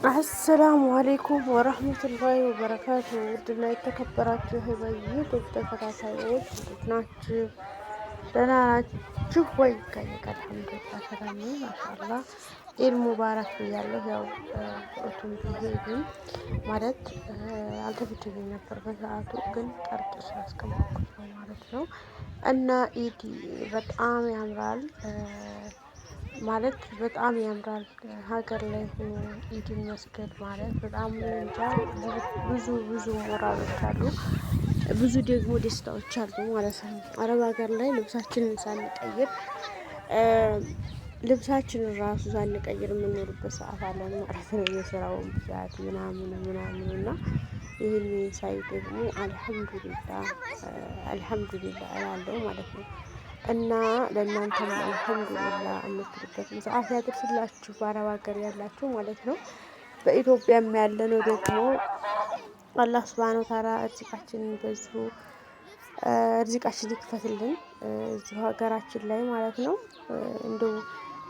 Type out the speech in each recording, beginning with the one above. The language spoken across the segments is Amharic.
አሰላሙ አሌይኩም ወረህመቱላሂ ወበረካቱ። ውድና የተከበራችሁ በዩቱብ ተከታታዮች እንዴት ናችሁ? ደህና ናችሁ ወይ? ከእኔ ጋር አልሐምዱሊላህ ሰላም ነኝ። ማሻአላህ ኢድ ሙባረክ ብያለሁ። ያው ፎቶም ቢሄድም ማለት አልተመቸኝም ነበር በሰዓቱ፣ ግን ቀርጬ ስላስቀመጥኩት ነው ማለት ነው። እና ኢድ በጣም ያምራል ማለት በጣም ያምራል። ሀገር ላይ ሆኖ ኢድን መስገድ ማለት በጣም እንጃ ብዙ ሞራሎች አሉ፣ ብዙ ደግሞ ደስታዎች አሉ ማለት ነው። አረብ ሀገር ላይ ልብሳችንን ሳንቀይር ልብሳችንን ራሱ ሳንቀይር የምንኖርበት ሰዓት አለን ማለት ነው። የስራውን ብዛት ምናምን እና ይህን ሳይ ደግሞ አልሐምዱሊላህ እላለሁ ማለት ነው። እና ለእናንተም አልሐምዱሊላህ የምትሉበትን ሰዓት ያድርስላችሁ፣ በአረብ ሀገር ያላችሁ ማለት ነው። በኢትዮጵያም ያለነው ደግሞ አላህ ሱብሃነሁ ወተዓላ እርዚቃችንን በዚሁ እርዚቃችን ይክፈትልን እዚሁ ሀገራችን ላይ ማለት ነው። እንደው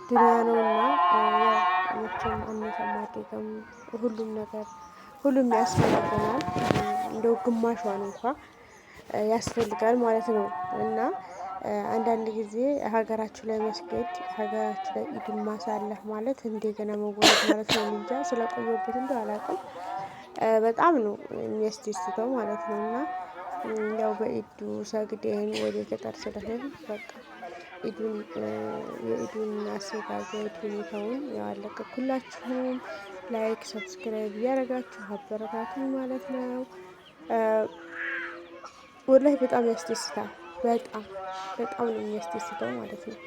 ዱንያ ነውና ያው መቼም አንሰማድግም፣ ሁሉም ያስፈልገናል። እንደው ግማሿን እንኳ ያስፈልጋል ማለት ነው። እና አንዳንድ ጊዜ ሀገራችሁ ላይ መስገድ፣ ሀገራችሁ ላይ ኢድን ማሳለፍ ማለት እንደገና መወለድ ማለት ነው። እንጃ ስለቆየሁበት እንደው አላውቅም፣ በጣም ነው የሚያስደስተው ማለት ነው። እና ያው በኢዱ ሰግደን ወደ ገጠር ስለሄድን በቃ የኢዱን አሰጋገድ ሁኔታውን ያው አለቀኩላችሁም። ላይክ ሰብስክራይብ እያደረጋችሁ አበረታቱኝ ማለት ነው። ወላሂ በጣም ያስደስታል። በጣም ነው የሚያስደስተው ማለት ነው።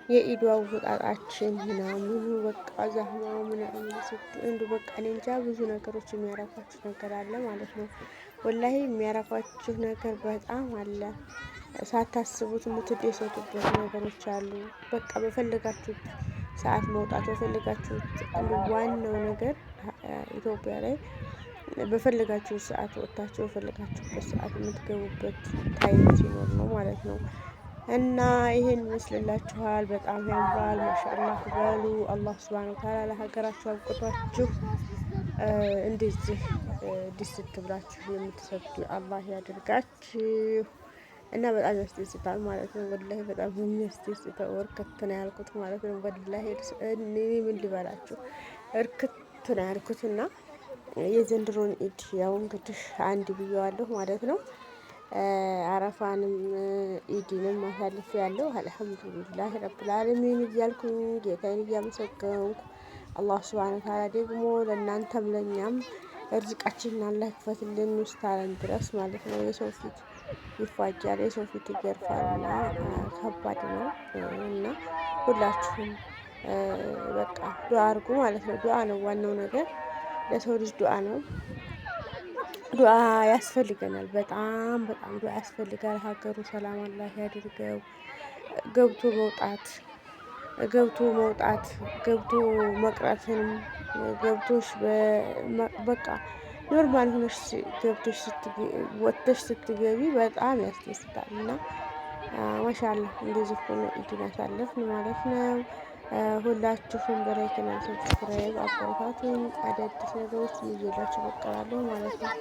የኢዱ አወጣጣችን ምናምኑ በቃ ዛህማ ምናምን እንዱ በቃ እኔ እንጃ ብዙ ነገሮች የሚያረኳችሁ ነገር አለ ማለት ነው። ወላሂ የሚያረኳችሁ ነገር በጣም አለ። ሳታስቡት የምትደሰቱበት ነገሮች አሉ። በቃ በፈለጋችሁት ሰዓት መውጣት በፈለጋችሁት ዋናው ነገር ኢትዮጵያ ላይ በፈለጋችሁት ሰዓት ወጥታችሁ በፈለጋችሁበት ሰዓት የምትገቡበት ታይም ሲኖር ነው ማለት ነው። እና ይሄን ይመስልላችኋል። በጣም ያምራል። ማሻአላህ በሉ። አላህ ሱብሃነሁ ወተዓላ ለሀገራችሁ አብቅቷችሁ እንደዚህ ድስት ብላችሁ የምትሰግዱ አላህ ያድርጋችሁ። እና በጣም ያስደስታል ማለት ነው። ወላሂ በጣም የሚያስደስተው እርክት ነው ያልኩት ማለት ነው። ወላሂ እኔ ምን ልበላችሁ እርክት ነው ያልኩት። እና የዘንድሮን ኢድ ያው እንግዲህ አንድ ብየዋለሁ ማለት ነው። አረፋንም ኢድንም አሳልፍ ያለው አልሐምዱሊላህ ረብል ዓለሚን እያልኩኝ ጌታዬን እያመሰገንኩ አላህ ሱብሃነሁ ወተዓላ ደግሞ ለእናንተም ለእኛም እርዝቃችንን አላህ ይክፈትልን እስካለን ድረስ ማለት ነው። የሰው ፊት ይፋጃል፣ የሰው ፊት ይገርፋል እና ከባድ ነው። እና ሁላችሁም በቃ ዱአ አድርጉ ማለት ነው። ዱአ ነው ዋናው ነገር፣ ለሰው ልጅ ዱአ ነው። ዱአ ያስፈልገናል። በጣም ዱአ ያስፈልጋል። ሀገሩ ሰላም አላህ ያድርገው። ገብቶ መውጣት ገብቶ መቅረትንም ገብቶሽ በቃ ኖርማል ሆነሽ ገብቶሽ ወጥተሽ ስትገቢ በጣም ያስደስታል። እና ማሻአላህ እንደዚህ ሆኖ ኢድን አሳለፍን ማለት ነው። ሁላችሁም በላይክና ሰብስክራይብ አበረታቱኝ። አዳዲስ ነገሮች ይዤላችሁ እቀርባለሁ ማለት ነው።